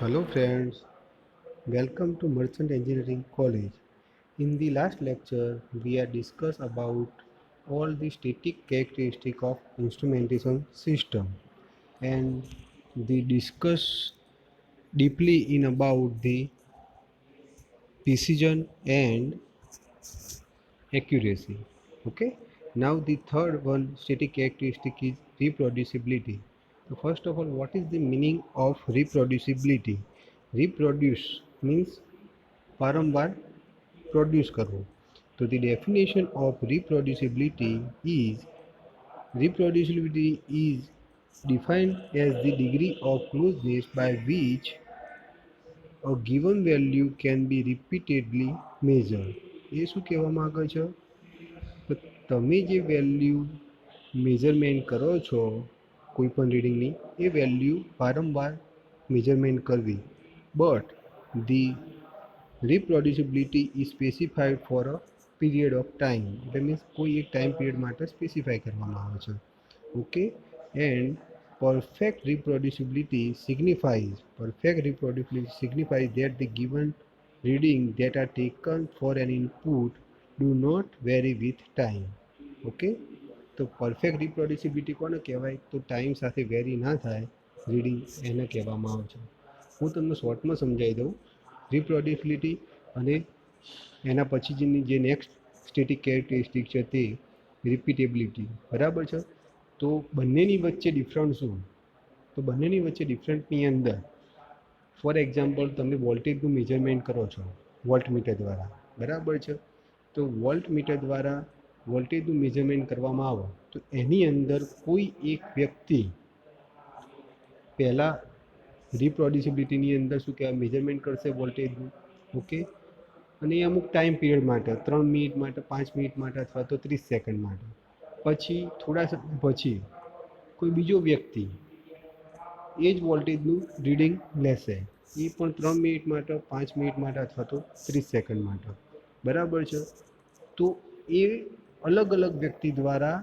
Hello friends, welcome to Merchant Engineering College. In the last lecture, we had discussed about all the static characteristic of instrumentation system, and we discussed deeply in about the precision and accuracy. Okay, now the third one static characteristic is reproducibility. So first of all, what is the meaning of reproducibility? Reproduce means વારંવાર produce કરવું. તો the definition of reproducibility is defined as the degree of closeness by which a given value can be repeatedly measured. એ શું કહેવા માગે છે? તો તમે જે વેલ્યુ મેજરમેન્ટ કરો છો કોઈ પણ રીડિંગની, એ વેલ્યુ વારંવાર મેજરમેન્ટ કરવી. But the reproducibility is specified for a period of time. That means કોઈ એક ટાઈમ પીરિયડ માટે સ્પેસિફાય કરવામાં આવે છે. Okay, and perfect reproducibility signifies that the given reading that are taken for an input do not vary with time. Okay, તો perfect રિપ્રોડ્યુસિબિલિટી કોને કહેવાય? તો ટાઈમ સાથે વેરી ના થાય રીડિંગ, એને કહેવામાં આવે છે. હું તમને શોર્ટમાં સમજાવી દઉં. રિપ્રોડ્યુસિબિલિટી અને એના પછીની જે નેક્સ્ટ સ્ટેટિક કેરેક્ટરિસ્ટિક છે તે રિપીટેબિલિટી. બરાબર છે? તો બંનેની વચ્ચે ડિફરન્સ શું? તો બંનેની વચ્ચે ડિફરન્સની અંદર ફોર એક્ઝામ્પલ તમે વોલ્ટેજનું મેજરમેન્ટ કરો છો વોલ્ટમીટર દ્વારા. બરાબર છે? તો વોલ્ટમીટર દ્વારા વોલ્ટેજનું મેજરમેન્ટ કરવામાં આવે તો એની અંદર કોઈ એક વ્યક્તિ પહેલાં રિપ્રોડ્યુસિબિલિટીની અંદર શું કહેવાય, મેજરમેન્ટ કરશે વોલ્ટેજનું. ઓકે, અને એ અમુક ટાઈમ પીરિયડ માટે 3 મિનિટ માટે, 5 મિનિટ માટે અથવા તો 30 સેકન્ડ માટે. પછી થોડા સમય પછી કોઈ બીજો વ્યક્તિ એ જ વોલ્ટેજનું રીડિંગ લેશે, એ પણ 3 મિનિટ માટે, 5 મિનિટ માટે અથવા તો 30 સેકન્ડ માટે. બરાબર છે? તો એ અલગ અલગ વ્યક્તિ દ્વારા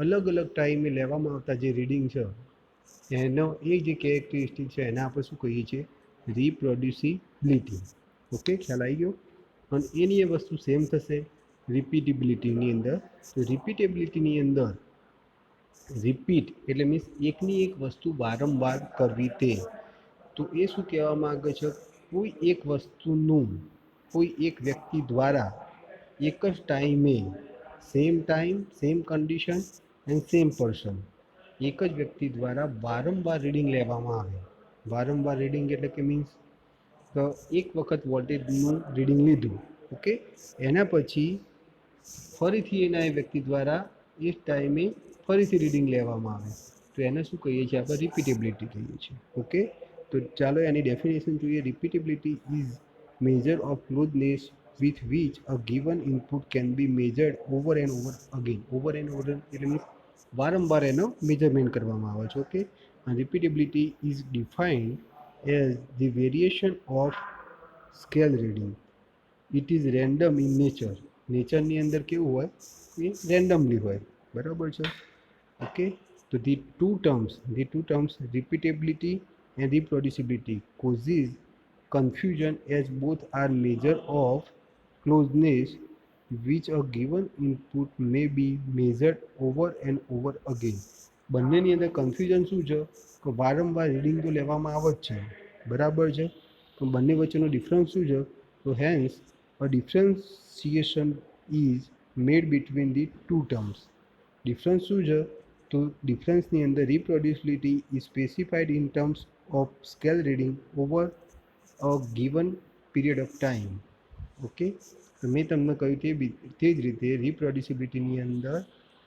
અલગ અલગ ટાઈમે લેવામાં આવતા જે રીડિંગ છે એનો એ જે કેરેક્ટરિસ્ટિક છે એને આપણે શું કહીએ છીએ? રિપ્રોડ્યુસિબિલિટી. ઓકે, ખ્યાલ આવી ગયો? અને એની એ વસ્તુ સેમ થશે રિપીટેબિલિટીની અંદર. તો રિપીટેબિલિટીની અંદર રિપીટ એટલે મીન્સ એકની એક વસ્તુ વારંવાર કરવી તે. તો એ શું કહેવા માગે છે? કોઈ એક વસ્તુનું કોઈ એક વ્યક્તિ દ્વારા એક જ ટાઈમે time, same condition and same person, એક જ વ્યક્તિ દ્વારા વારંવાર રીડિંગ લેવામાં આવે. વારંવાર રીડિંગ એટલે કે મીન્સ એક વખત વોલ્ટેજનું રીડિંગ લીધું, ઓકે, એના પછી ફરીથી એના એ વ્યક્તિ દ્વારા એ જ ટાઈમે ફરીથી રીડિંગ લેવામાં આવે તો એને શું કહીએ છીએ? આપણે રિપીટેબિલિટી કહીએ છીએ. ઓકે, તો ચાલો એની ડેફિનેશન જોઈએ. રિપીટેબિલિટી is measure of closeness with which a given input can be measured over and over again. Over and over એટલે મીન્સ વારંવાર એનો મેજરમેન્ટ કરવામાં આવે છે. Okay, and repeatability is defined as the variation of scale reading. It is random in nature. નેચરની અંદર કેવું હોય? એ randomly હોય. બરાબર છે? ઓકે, તો the two terms repeatability and reproducibility causes confusion as both are measure of closeness which a given input may be measured over and over again. બંનેની અંદર confusion શું છે? કે વારંવાર રીડિંગ તો લેવામાં આવે જ છે. બરાબર છે? તો બંને વચ્ચેનો ડિફરન્સ શું છે? તો hence a differentiation is made between the two terms. Difference શું છે? તો ડિફરન્સની અંદર reproducibility is specified in terms of scale reading over a given period of time. Okay, તો મેં તમને કહ્યું તે જ રીતે રિપ્રોડ્યુસિબિલિટીની અંદર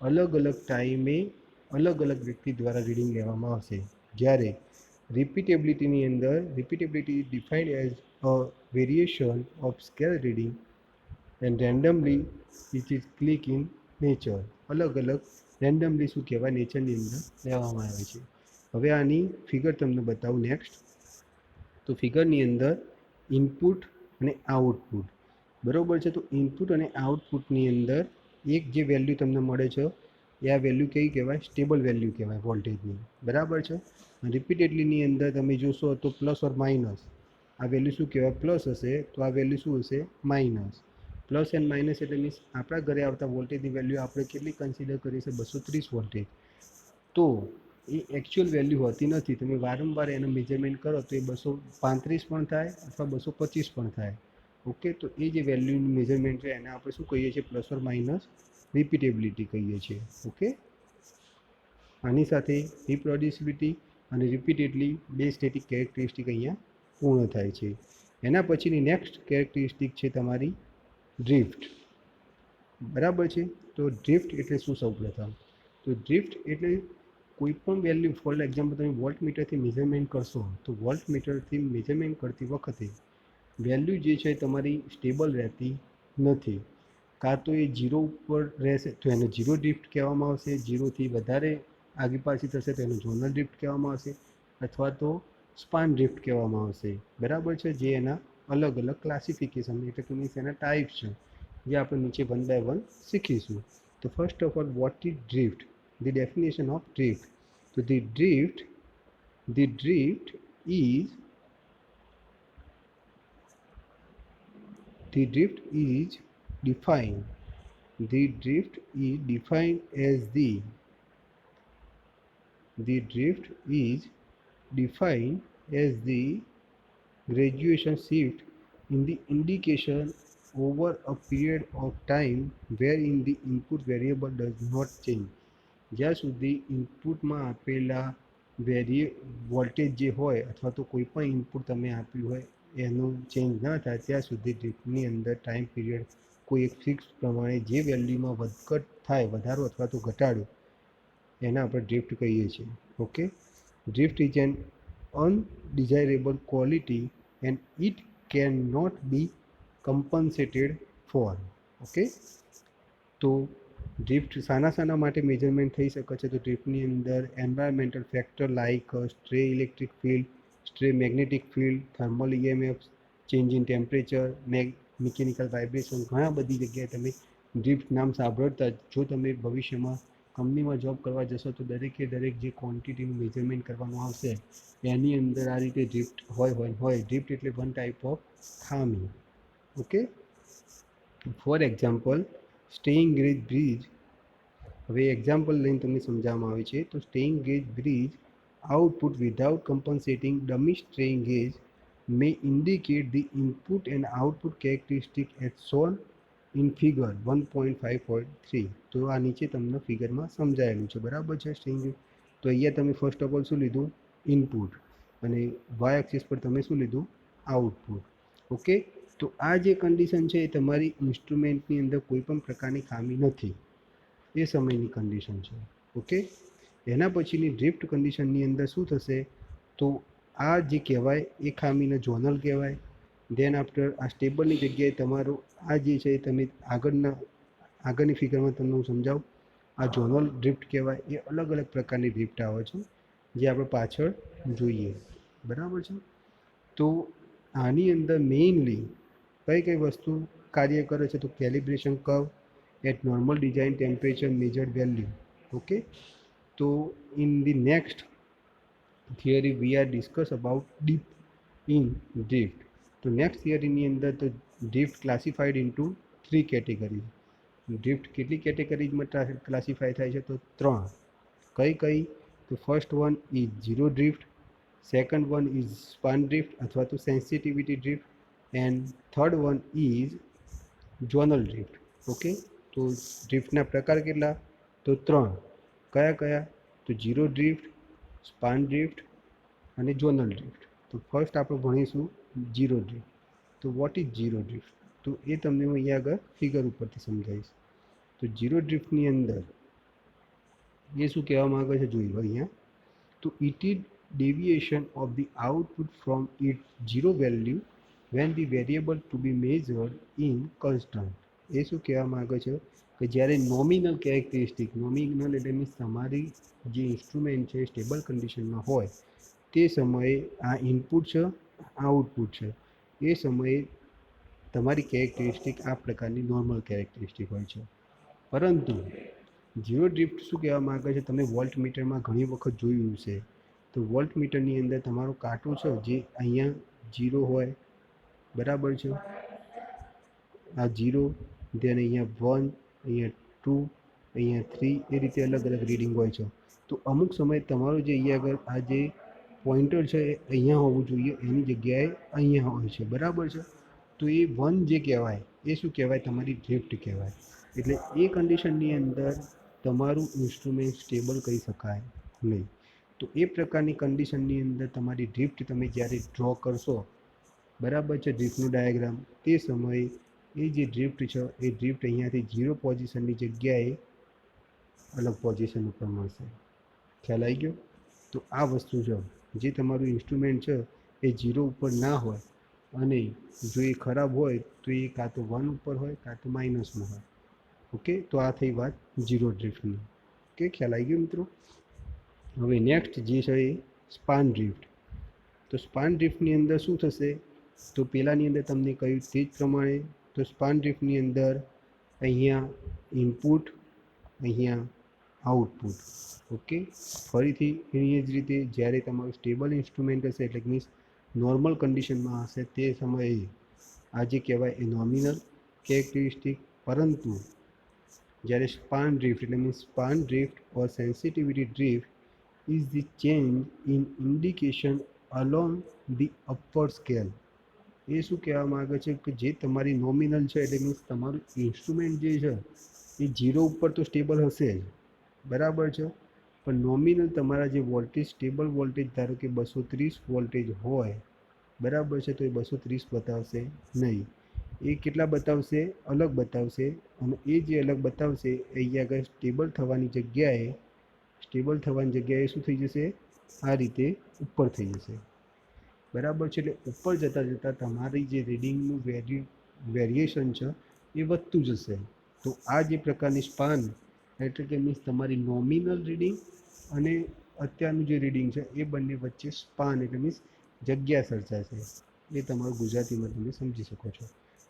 અલગ અલગ ટાઈમે અલગ અલગ વ્યક્તિ દ્વારા રીડિંગ લેવામાં આવશે. જ્યારે રિપીટેબિલિટીની અંદર repeatability is defined as a variation of scale reading and randomly which is click in nature. અલગ અલગ રેન્ડમલી શું કહેવાય? નેચરની અંદર લેવામાં આવે છે. હવે આની ફિગર તમને બતાવું નેક્સ્ટ. તો ફિગરની અંદર ઇનપુટ અને આઉટપુટ. બરાબર છે? તો ઇનપુટ અને આઉટપુટની અંદર એક જે વેલ્યુ તમને મળે છે એ આ વેલ્યુ કઈ કહેવાય? સ્ટેબલ વેલ્યુ કહેવાય વોલ્ટેજની. બરાબર છે? રિપીટેડલીની અંદર તમે જોશો તો પ્લસ ઓર માઇનસ આ વેલ્યુ શું કહેવાય, પ્લસ હશે, તો આ વેલ્યુ શું હશે, માઇનસ. પ્લસ એન્ડ માઇનસ એટલે મીન્સ આપણા ઘરે આવતા વોલ્ટેજની વેલ્યુ આપણે કેટલી કન્સિડર કરી છે, 230 વોલ્ટેજ. તો એ એકચ્યુઅલ વેલ્યુ હોતી નથી. તમે વારંવાર એનું મેજરમેન્ટ કરો તો એ 235 પણ થાય અથવા 225 પણ થાય. ઓકે, તો એ જે વેલ્યુનું મેજરમેન્ટ છે એને આપણે શું કહીએ છીએ, પ્લસ ઓર માઇનસ રિપીટેબિલિટી કહીએ છીએ. ઓકે, આની સાથે રિપ્રોડ્યુસિબિલિટી અને રિપીટેડલી બે સ્ટેટિક કેરેક્ટરિસ્ટિક અહીંયા પૂર્ણ થાય છે. એના પછીની નેક્સ્ટ કેરેક્ટરિસ્ટિક છે તમારી ડ્રિફ્ટ. બરાબર છે. તો ડ્રિફ્ટ એટલે શું? સૌપ્રથમ તો ડ્રિફ્ટ એટલે કોઈ પણ વેલ્યુ, ફોર એક્ઝામ્પલ તમે વોલ્ટ મીટરથી મેઝરમેન્ટ કરશો તો વોલ્ટ મીટરથી મેઝરમેન્ટ કરતી વખતે વેલ્યુ જે છે તમારી સ્ટેબલ રહેતી નથી. કાં તો એ જીરો ઉપર રહેશે તો એને જીરો ડ્રિફ્ટ કહેવામાં આવશે, જીરોથી વધારે આગી પાછી થશે તો એને ઝોનલ ડ્રિફ્ટ કહેવામાં આવશે, અથવા તો સ્પાન ડ્રિફ્ટ કહેવામાં આવશે. બરાબર છે. જે એના અલગ અલગ ક્લાસિફિકેશન એટલે કે મીન્સ એના ટાઈપ છે, જે આપણે નીચે વન બાય વન શીખીશું. તો first of all, what is drift? The definition of drift. તો the drift is the drift is defined the drift is defined as the graduation shift in the indication over a period of time wherein the input variable does not change. જ્યાં સુધી ઇનપુટમાં આપેલા voltage જે હોય અથવા તો કોઈ પણ ઇનપુટ તમે આપ્યું હોય એનું ચેન્જ ના થાય ત્યાં સુધી ડ્રિફ્ટની અંદર ટાઈમ પીરિયડ કોઈ એક ફિક્સ પ્રમાણે જે વેલ્યુમાં વધઘટ થાય, વધારો અથવા તો ઘટાડો, એના આપણે ડ્રિફ્ટ કહીએ છીએ. Okay, drift is an undesirable quality and it can not be compensated for. Okay, તો ડ્રિફ્ટ શાના માટે મેજરમેન્ટ થઈ શકે છે? તો ડ્રિફ્ટની અંદર environmental factor like stray electric field, stray magnetic field, thermal EMF, change in temperature, mechanical vibration, ઘણા બધી જગ્યાએ તમે ડ્રિફ્ટ નામ સાંભળતા. જો તમે ભવિષ્યમાં કંપનીમાં જોબ કરવા જશો તો દરેકે દરેક જે ક્વોન્ટિટીનું મેજરમેન્ટ કરવાનું આવશે એની અંદર આ રીતે ડ્રિફ્ટ હોય. ડ્રિફ્ટ એટલે વન ટાઈપ ઓફ ખામી. Okay, for example staying gauge bridge. હવે એક્ઝામ્પલ લઈને તમને સમજાવવામાં આવે છે. તો staying gauge bridge output without compensating dummy strain gauge may indicate the input and output characteristic as shown in figure 1.5.3. તો આ નીચે તમને ફિગરમાં સમજાયેલું છે. બરાબર છે. સ્ટ્રેઇન ગેજ તો અહીંયા તમે ફર્સ્ટ ઓફ ઓલ શું લીધું? ઇનપુટ. અને વાય એક્સિસ પર તમે શું લીધું? આઉટપુટ. ઓકે, તો આ જે કન્ડિશન છે એ તમારી ઇન્સ્ટ્રુમેન્ટની અંદર કોઈ પણ પ્રકારની ખામી નથી, એ સમયની કન્ડિશન છે. ઓકે, એના પછીની ડ્રિફ્ટ કન્ડિશનની અંદર શું થશે? તો આ જે કહેવાય એ ખામીને ઝોનલ કહેવાય. ધેન આફ્ટર આ સ્ટેબલની જગ્યાએ તમારું આ જે છે તમે આગળની ફિગરમાં તમને હું સમજાવું. આ ઝોનલ ડ્રિફ્ટ કહેવાય. એ અલગ અલગ પ્રકારની ડ્રિફ્ટ આવે છે જે આપણે પાછળ જોઈએ. બરાબર છે. તો આની અંદર મેઇનલી કઈ વસ્તુ કાર્ય કરે છે? તો calibration curve at normal design temperature measured value. Okay, so in the next theory we are discuss about dip in drift. So next theory ની અંદર તો drift classified into 3 categories. drift કેટલી કેટેગરીઝમાં ક્લાસિફાય થાય છે? તો 3. કઈ? તો first one is zero drift, second one is span drift અથવા તો sensitivity drift, and third one is zonal drift. Okay, તો ડ્રિફ્ટના પ્રકાર કેટલા? તો 3. કયા? તો ઝીરો ડ્રિફ્ટ, સ્પાન ડ્રિફ્ટ અને ઝોનલ ડ્રિફ્ટ. તો ફર્સ્ટ આપણે ભણીશું ઝીરો ડ્રિફ્ટ. તો વોટ ઇઝ ઝીરો ડ્રિફ્ટ? તો એ તમને હું અહીંયા આગળ ફિગર ઉપરથી સમજાવીશ. તો ઝીરો ડ્રિફ્ટની અંદર એ શું કહેવા માંગે છે જોઈ લો અહીંયા. તો it is deviation of the output from it zero value when the variable to be measured in constant. એ શું કહેવા માંગે છે કે જ્યારે નોમિનલ કેરેક્ટરિસ્ટિક, નોમિનલ એટલે મીન્સ તમારી જે ઇન્સ્ટ્રુમેન્ટ છે સ્ટેબલ કન્ડિશનમાં હોય તે સમયે આ ઇનપુટ છે, આઉટપુટ છે, એ સમયે તમારી કેરેક્ટરિસ્ટિક આ પ્રકારની નોર્મલ કેરેક્ટરિસ્ટિક હોય છે. પરંતુ ઝીરો ડ્રિફ્ટ શું કહેવા માંગે છે? તમે વોલ્ટ મીટરમાં ઘણી વખત જોયું છે. તો વોલ્ટ મીટરની અંદર તમારો કાંટો છે જે અહીંયા 0 હોય, બરાબર છે, આ 0, દેન અહીંયા 1, અહીંયા 2, અહીંયા 3, એ રીતે અલગ અલગ રીડિંગ હોય છે. તો અમુક સમયે તમારું જે અહીંયા આગળ આ જે પોઈન્ટર છે એ અહીંયા હોવું જોઈએ, એની જગ્યાએ અહીંયા હોય છે, બરાબર છે. તો એ 1 જે કહેવાય એ શું કહેવાય, તમારી ડ્રિફ્ટ કહેવાય. એટલે એ કન્ડિશનની અંદર તમારું ઇન્સ્ટ્રુમેન્ટ સ્ટેબલ કહી શકાય નહીં. તો એ પ્રકારની કન્ડિશનની અંદર તમારી ડ્રિફ્ટ તમે જ્યારે ડ્રો કરશો, બરાબર છે, ડ્રિફ્ટનું ડાયાગ્રામ, તે સમયે એ જે ડ્રિફ્ટ છે એ ડ્રિફ્ટ અહીંયાથી 0 પોઝિશનની જગ્યાએ અલગ પોઝિશન ઉપર મળશે. ખ્યાલ આવી ગયો? તો આ વસ્તુ છે, જે તમારું ઇન્સ્ટ્રુમેન્ટ છે એ 0 ઉપર ના હોય, અને જો એ ખરાબ હોય તો એ કાં તો 1 ઉપર હોય કાં તો માઇનસમાં હોય. ઓકે, તો આ થઈ વાત 0 ડ્રિફ્ટની. ઓકે, ખ્યાલ આવી ગયો મિત્રો? હવે નેક્સ્ટ જે છે એ સ્પાન ડ્રિફ્ટ. તો સ્પાન ડ્રિફ્ટની અંદર શું થશે, તો પહેલાંની અંદર તમને કહ્યું તે જ પ્રમાણે. તો સ્પાન ડ્રિફ્ટની અંદર અહીંયા ઇનપુટ, અહીંયા આઉટપુટ. ઓકે, ફરીથી એની જ રીતે જ્યારે તમારું સ્ટેબલ ઇન્સ્ટ્રુમેન્ટ હશે, એટલે મીન્સ નોર્મલ કન્ડિશનમાં હશે, તે સમયે આ જે કહેવાય એ નોમિનલ કેરેક્ટરિસ્ટિક. પરંતુ જ્યારે સ્પાન ડ્રિફ્ટ, એટલે means span drift or sensitivity drift is the change in indication along the upward scale. એ શું કહેવા માગે છે કે જે તમારી નોમિનલ છે, એટલે મીન્સ તમારું ઇન્સ્ટ્રુમેન્ટ જે છે એ 0 ઉપર તો સ્ટેબલ હશે જ, બરાબર છે, પણ નોમિનલ તમારા જે વોલ્ટેજ, સ્ટેબલ વોલ્ટેજ ધારો કે 230 વોલ્ટેજ હોય, બરાબર છે, તો એ 230 બતાવશે નહીં. એ કેટલા બતાવશે, અલગ બતાવશે. અને એ જે અલગ બતાવશે એ અહીંયા આગળ સ્ટેબલ થવાની જગ્યાએ શું થઈ જશે, આ રીતે ઉપર થઈ જશે, બરાબર છે. એટલે ઉપર જતાં જતાં તમારી જે રીડિંગનું વેરિએશન છે એ વધતું જશે. તો આ જે પ્રકારની સ્પાન, એટલે કે મીન્સ તમારી નોમિનલ રીડિંગ અને અત્યારનું જે રીડિંગ છે એ બંને વચ્ચે સ્પાન, એટલે મીન્સ જગ્યા સર્જાશે. એ તમારું ગુજરાતીમાં તમે સમજી શકો છો.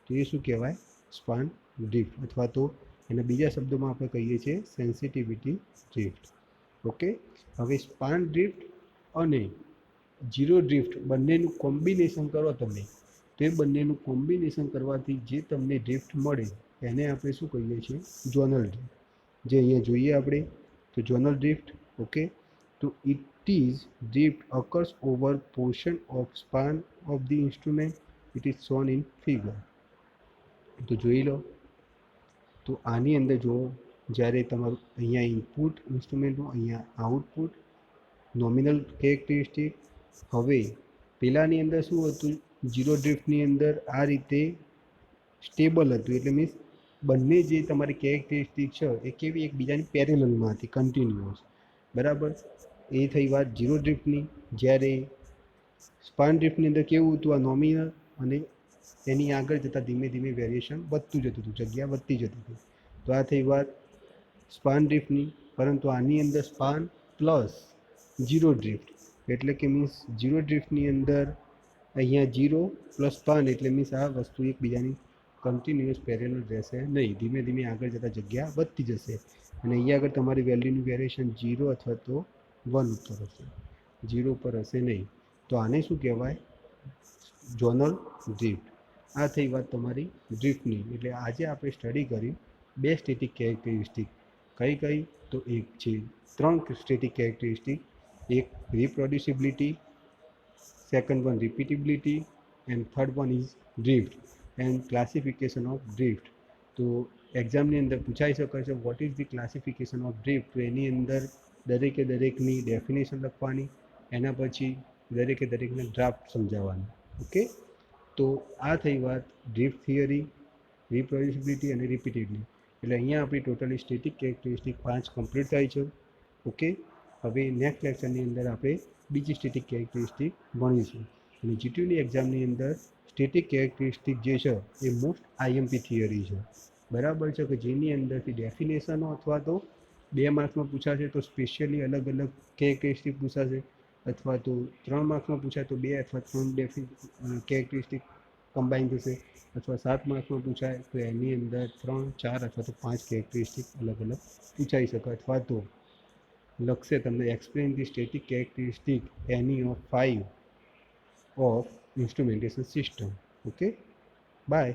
તો એ શું કહેવાય, સ્પાન ડ્રિફ્ટ, અથવા તો એના બીજા શબ્દોમાં આપણે કહીએ છીએ સેન્સિટિવિટી ડ્રિફ્ટ. ઓકે, હવે સ્પાન ડ્રિફ્ટ અને 0 ડ્રિફ્ટ બંનેનું કોમ્બિનેશન કરો તમે, તો એ બંનેનું કોમ્બિનેશન કરવાથી જે તમને ડ્રિફ્ટ મળે એને આપણે શું કહીએ છીએ, ઝોનલ ડ્રિફ્ટ. જે અહીંયા જોઈએ આપણે, તો ઝોનલ ડ્રિફ્ટ. ઓકે, તો it is drift occurs over portion of span of the instrument. It is shown in figure. તો જોઈ લો. તો આની અંદર જુઓ, જ્યારે તમારું અહીંયા ઇનપુટ ઇન્સ્ટ્રુમેન્ટનું, અહીંયા આઉટપુટ, નોમિનલ કેરેક્ટરિસ્ટિક. હવે પહેલાંની અંદર શું હતું, 0 ડ્રિફ્ટની અંદર આ રીતે સ્ટેબલ હતું, એટલે મીન્સ બંને જે તમારી કેરેક્ટરિસ્ટિક છે એ કેવી, એકબીજાની પેરેલલમાં હતી, કન્ટિન્યુઅસ, બરાબર. એ થઈ વાત 0 ડ્રિફ્ટની. જ્યારે સ્પાન ડ્રિફ્ટની અંદર કેવું હતું, આ નોમિનલ, અને એની આગળ જતાં ધીમે ધીમે વેરિએશન વધતું જતું હતું, જગ્યા વધતી જતી હતી. તો આ થઈ વાત સ્પાન ડ્રિફ્ટની. પરંતુ આની અંદર સ્પાન પ્લસ 0 ડ્રિફ્ટ, એટલે કે મીન્સ 0 ડ્રિફ્ટની અંદર અહીંયા 0 પ્લસ સ્પાન, એટલે મીન્સ આ વસ્તુ એકબીજાની કન્ટિન્યુઅસ પેરેલલ રહેશે નહીં, ધીમે ધીમે આગળ જતાં જગ્યા વધતી જશે. અને અહીંયા આગળ તમારી વેલ્યુનું વેરિએશન 0 અથવા તો 1 ઉપર હશે, 0 ઉપર હશે નહીં. તો આને શું કહેવાય, ઝોનલ ડ્રિફ્ટ. આ થઈ વાત તમારી ડ્રિફ્ટની. એટલે આજે આપણે સ્ટડી કરી 2 સ્ટેટિક કેરેક્ટરિસ્ટિક. કઈ? તો એક છે 3 સ્ટેટિક કેરેક્ટરિસ્ટિક. એક reproducibility, second one repeatability, and third one is drift and classification of drift. તો એક્ઝામની અંદર પૂછાઈ શકે છે what is the classification of drift. તો એની અંદર દરેકની ડેફિનેશન લખવાની, એના પછી દરેકને ડ્રાફ્ટ સમજાવવાની. ઓકે, તો આ થઈ વાત ડ્રિફ્ટ થિયરી, રિપ્રોડ્યુસિબિલિટી અને રિપીટેબિલિટી. એટલે અહીંયા આપણી ટોટલી સ્ટેટિક કેરેક્ટરિસ્ટિક 5 કમ્પ્લીટ થાય છે. ઓકે, હવે નેક્સ્ટ લેક્ચરની અંદર આપણે બીજી સ્ટેટિક કેરેક્ટરિસ્ટિક ભણીશું. અને જીટીયુની એક્ઝામની અંદર સ્ટેટિક કેરેક્ટરિસ્ટિક જે છે એ મોસ્ટ આઈએમપી થિયરી છે, બરાબર છે, કે જેની અંદરથી ડેફિનેશનો અથવા તો 2 માર્ક્સમાં પૂછાશે તો સ્પેશિયલી અલગ અલગ કેરેક્ટરિસ્ટિક પૂછાશે, અથવા તો 3 માર્ક્સમાં પૂછાય તો 2 અથવા 3 કેરેક્ટરિસ્ટિક કમ્બાઈન થશે, અથવા 7 માર્ક્સમાં પૂછાય તો એની અંદર 3, 4 અથવા તો 5 કેરેક્ટરિસ્ટિક અલગ અલગ પૂછાઈ શકે. અથવા તો લખશે તમને explain the static characteristic any of 5 of instrumentation system. Okay, by.